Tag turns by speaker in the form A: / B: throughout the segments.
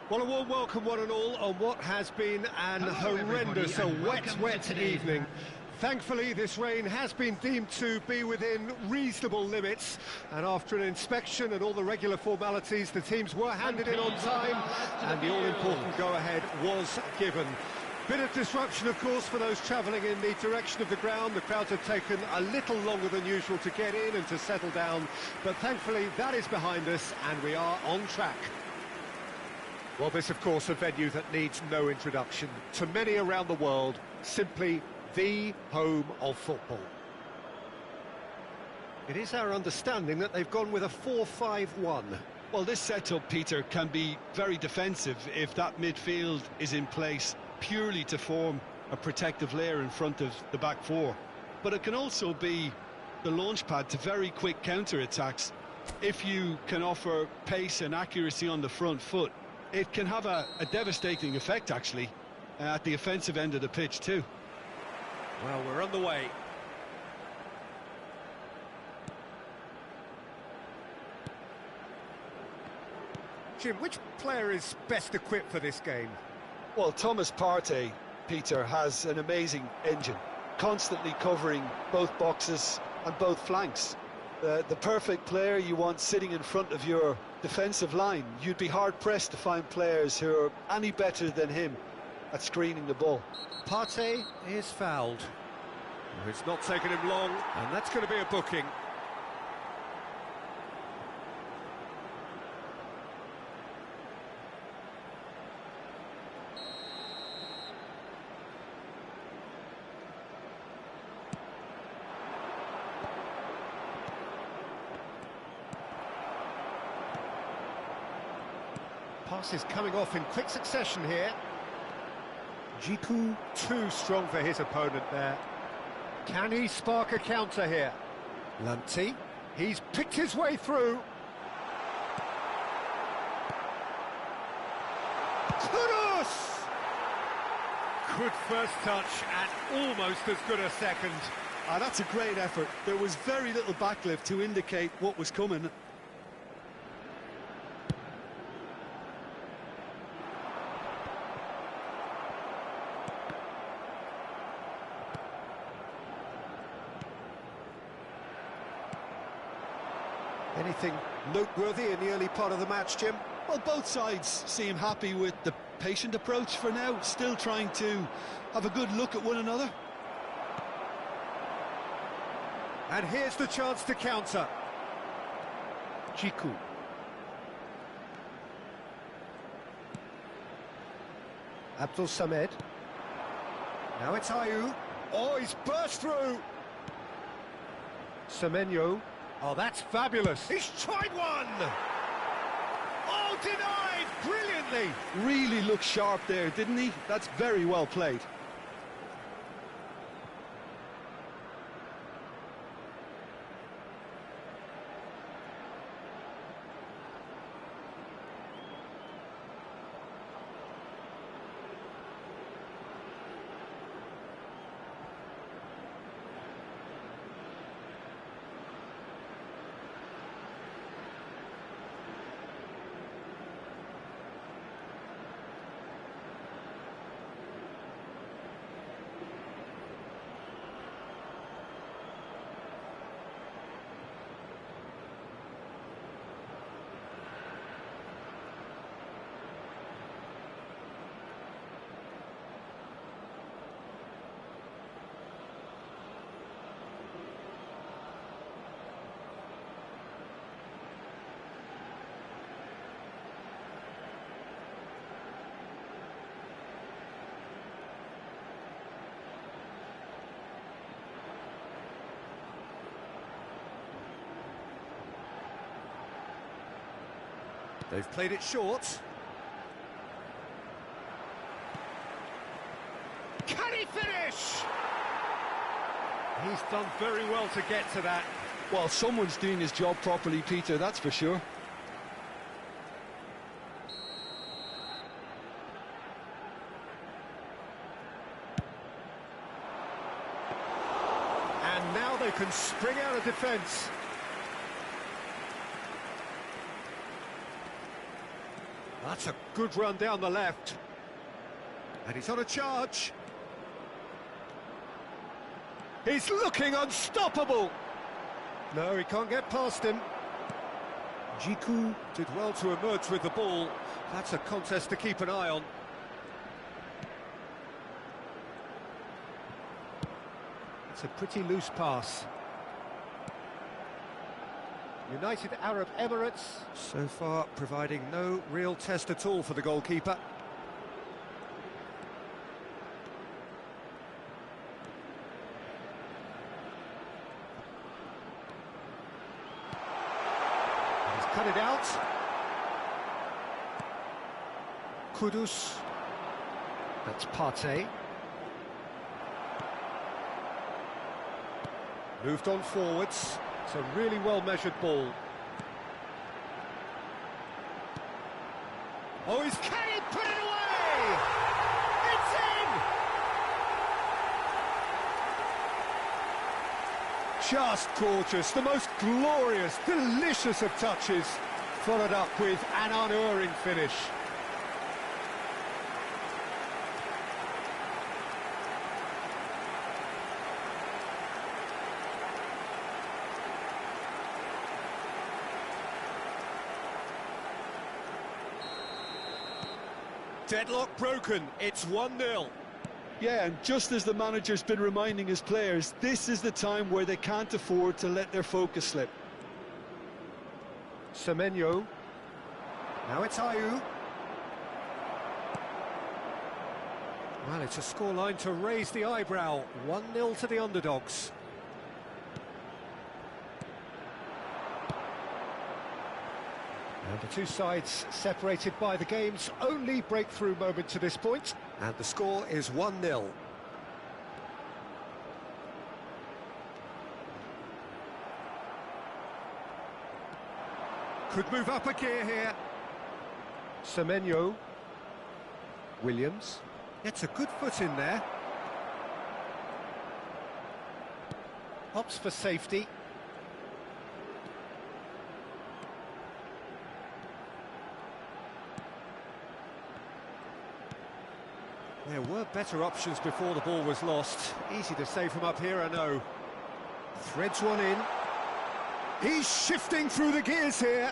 A: Well, a warm welcome, one and all, on what has been an
B: Hello,
A: horrendous, wet evening.
B: match.
A: Thankfully, this rain has been deemed to be within reasonable limits, and after an inspection and all the regular formalities, the teams were handed in on time, and the all-important go-ahead was given. Bit of disruption, of course, for those travelling in the direction of the ground. The crowds have taken a little longer than usual to get in and to settle down, but thankfully that is behind us, and we are on track. Well, this, of course, a venue that needs no introduction. To many around the world, simply the home of football. It is our understanding that they've gone with a 4-5-1.
C: Well, this setup, Peter, can be very defensive if that midfield is in place purely to form a protective layer in front of the back four. But it can also be the launchpad to very quick counter-attacks. If you can offer pace and accuracy on the front foot, it can have a devastating effect, actually, at the offensive end of the pitch, too.
A: Well, we're on the way. Jim, which player is best equipped for this game?
C: Well, Thomas Partey, Peter, has an amazing engine, constantly covering both boxes and both flanks. The perfect player you want sitting in front of your defensive line. You'd be hard-pressed to find players who are any better than him at screening the ball.
A: Partey is fouled. It's not taken him long, and that's going to be a booking. Passes coming off in quick succession here. Jiku too strong for his opponent there. Can he spark a counter here? Lanti, he's picked his way through. Kudus! Good first touch and almost as good a second.
C: That's a great effort. There was very little backlift to indicate what was coming.
A: Anything noteworthy in the early part of the match, Jim?
C: Well, both sides seem happy with the patient approach for now, still trying to have a good look at one another.
A: And here's the chance to counter. Jiku. Abdul Samed. Now it's Ayew. Oh, he's burst through. Semenyo. Oh, that's fabulous. He's tried one! Oh, denied! Brilliantly!
C: Really looked sharp there, didn't he? That's very well played.
A: They've played it short. Can he finish? He's done very well to get to that.
C: Well, someone's doing his job properly, Peter, that's for sure.
A: And now they can spring out of defence. That's a good run down the left. And he's on a charge. He's looking unstoppable. No, he can't get past him. Jiku did well to emerge with the ball. That's a contest to keep an eye on. It's a pretty loose pass. United Arab Emirates, so far providing no real test at all for the goalkeeper. He's cut it out. Kudus. That's Partey. Moved on forwards. It's a really well-measured ball. Oh, he's carried, put it away! It's in! Just gorgeous, the most glorious, delicious of touches, followed up with an unerring finish. Deadlock broken, it's 1-0.
C: Yeah, and just as the manager's been reminding his players, this is the time where they can't afford to let their focus slip.
A: Semenyo. Now it's Ayew. Well, it's a scoreline to raise the eyebrow. 1-0 to the underdogs. And the two sides separated by the game's only breakthrough moment to this point. And the score is 1-0. Could move up a gear here. Semenyo. Williams. Gets a good foot in there. Hops for safety. There were better options before the ball was lost. Easy to save from up here, I know. Threads one in. He's shifting through the gears here.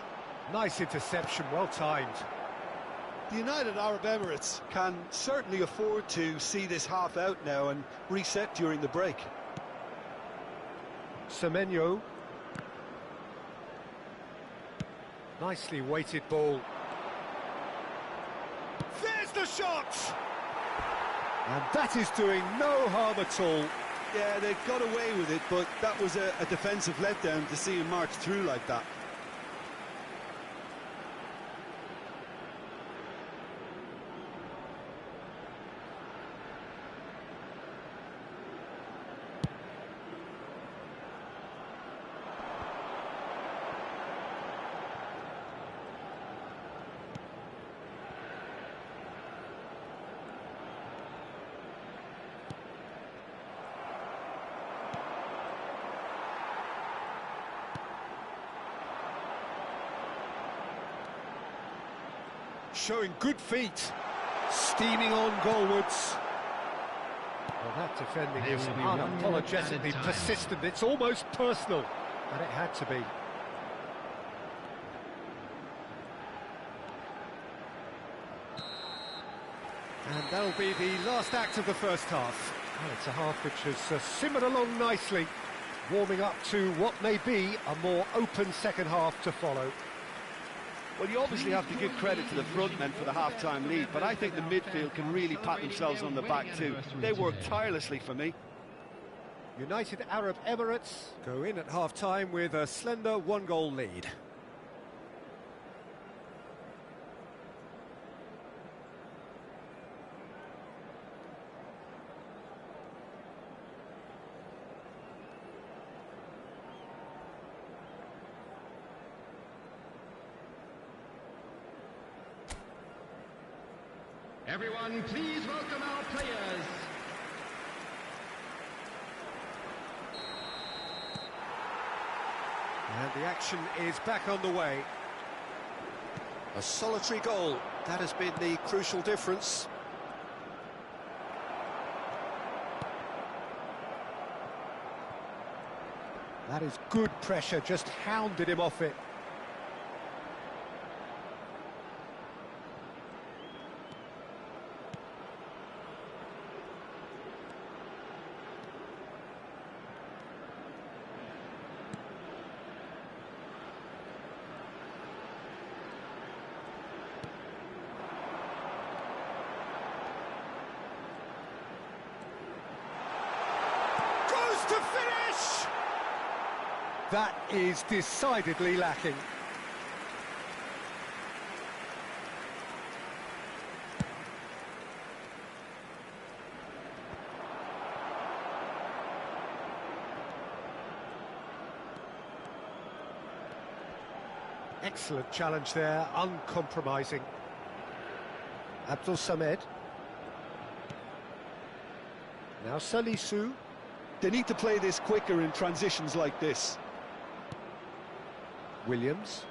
A: Nice interception, well timed.
C: The United Arab Emirates can certainly afford to see this half out now and reset during the break.
A: Semenyo. Nicely weighted ball. There's the shot! And that is doing no harm at all.
C: Yeah, they got away with it, but that was a defensive letdown to see him march through like that.
A: Showing good feet, steaming on goalwards. Well, that defending is unapologetically persistent. It's almost personal, and it had to be. And that'll be the last act of the first half. Well, it's a half which has simmered along nicely, warming up to what may be a more open second half to follow.
B: Well, you obviously have to give credit to the front men for the half-time lead, but I think the midfield can really pat themselves on the back too. They work tirelessly for me.
A: United Arab Emirates go in at half-time with a slender one-goal lead.
D: Everyone, please welcome our players.
A: And the action is back on the way. A solitary goal That has been the crucial difference. That is good pressure, just hounded him off it. To finish! That is decidedly lacking. Excellent challenge there, uncompromising. Abdul Samed. Now Salisu.
C: They need to play this quicker in transitions like this.
A: Williams.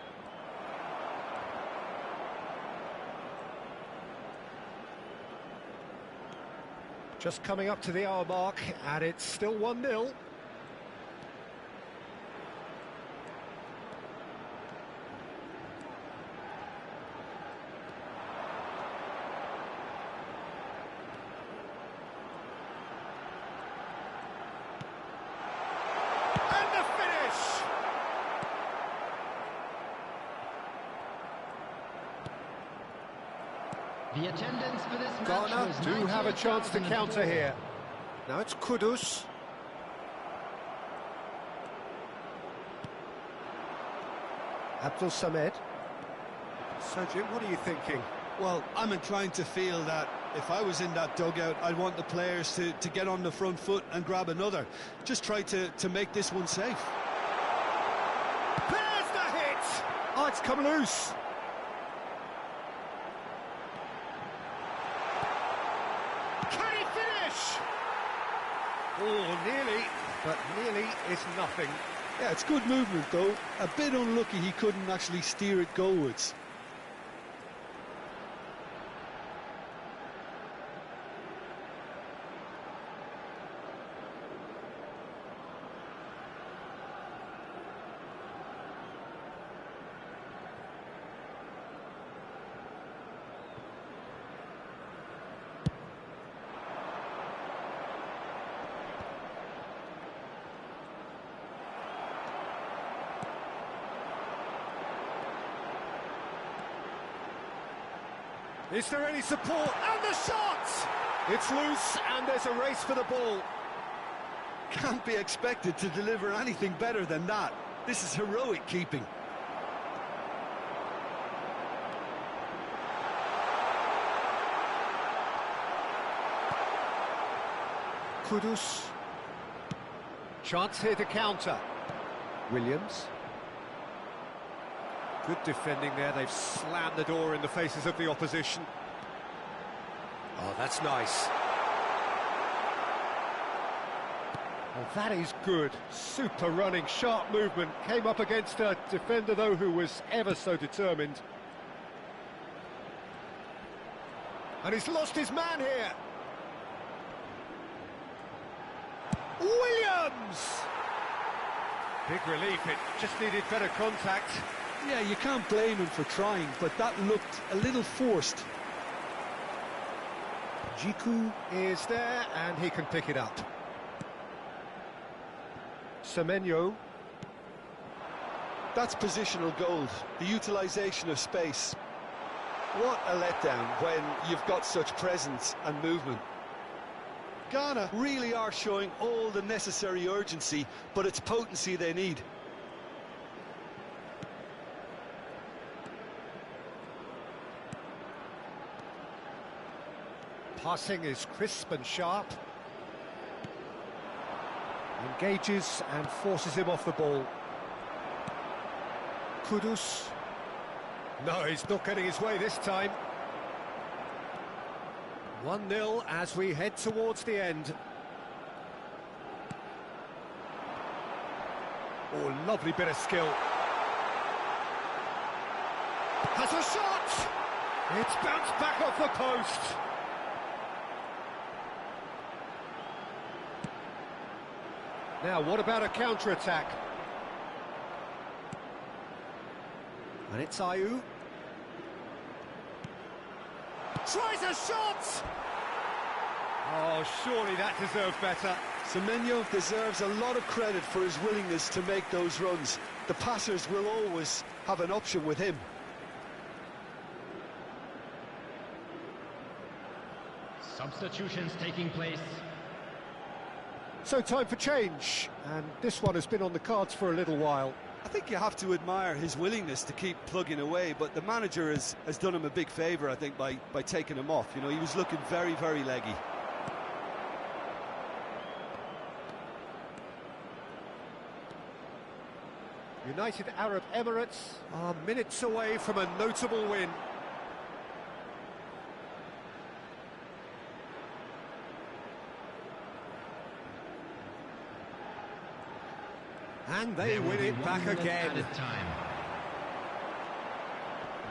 A: Just coming up to the hour mark, and it's still 1-0.
D: The attendance for this match
A: Ghana
D: was
A: do have a chance to counter here. Now it's Kudus. Abdul Samed. So, Jim, what are you thinking?
C: Well, I'm inclined to feel that if I was in that dugout, I'd want the players to get on the front foot and grab another. Just try to make this one safe.
A: There's the hit! Oh, it's come loose. Can he finish? Oh, nearly, but nearly is nothing.
C: Yeah, it's good movement, though. A bit unlucky he couldn't actually steer it goalwards.
A: Is there any support? And the shot! It's loose, and there's a race for the ball.
C: Can't be expected to deliver anything better than that. This is heroic keeping.
A: Kudus. Chance here to counter. Williams. Good defending there, they've slammed the door in the faces of the opposition. Oh, that's nice. Oh, that is good. Super running, sharp movement. Came up against a defender, though, who was ever so determined. And he's lost his man here. Williams! Big relief, it just needed better contact.
C: Yeah, you can't blame him for trying, but that looked a little forced.
A: Jiku is there, and he can pick it up. Semenyo.
C: That's positional gold, the utilisation of space. What a letdown when you've got such presence and movement. Ghana really are showing all the necessary urgency, but it's potency they need.
A: Passing is crisp and sharp. Engages and forces him off the ball. Kudus. No, he's not getting his way this time. 1-0 as we head towards the end. Oh, lovely bit of skill. Has a shot! It's bounced back off the post. Now, what about a counter-attack? And it's Ayew. Tries a shot! Oh, surely that deserved better.
C: Semenyo deserves a lot of credit for his willingness to make those runs. The passers will always have an option with him.
D: Substitutions taking place.
A: So time for change, and this one has been on the cards for a little while.
C: I think you have to admire his willingness to keep plugging away, but the manager has done him a big favour, I think, by taking him off. You know, he was looking very, very leggy.
A: United Arab Emirates are minutes away from a notable win. And they win it back again.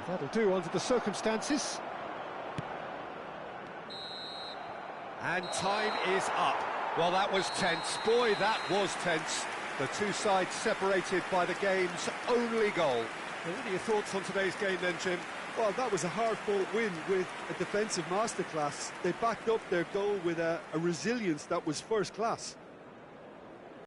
A: That'll do under the circumstances. And time is up. Well, that was tense. Boy, that was tense. The two sides separated by the game's only goal. What are your thoughts on today's game then, Jim?
C: Well, that was a hard-fought win with a defensive masterclass. They backed up their goal with a resilience that was first class.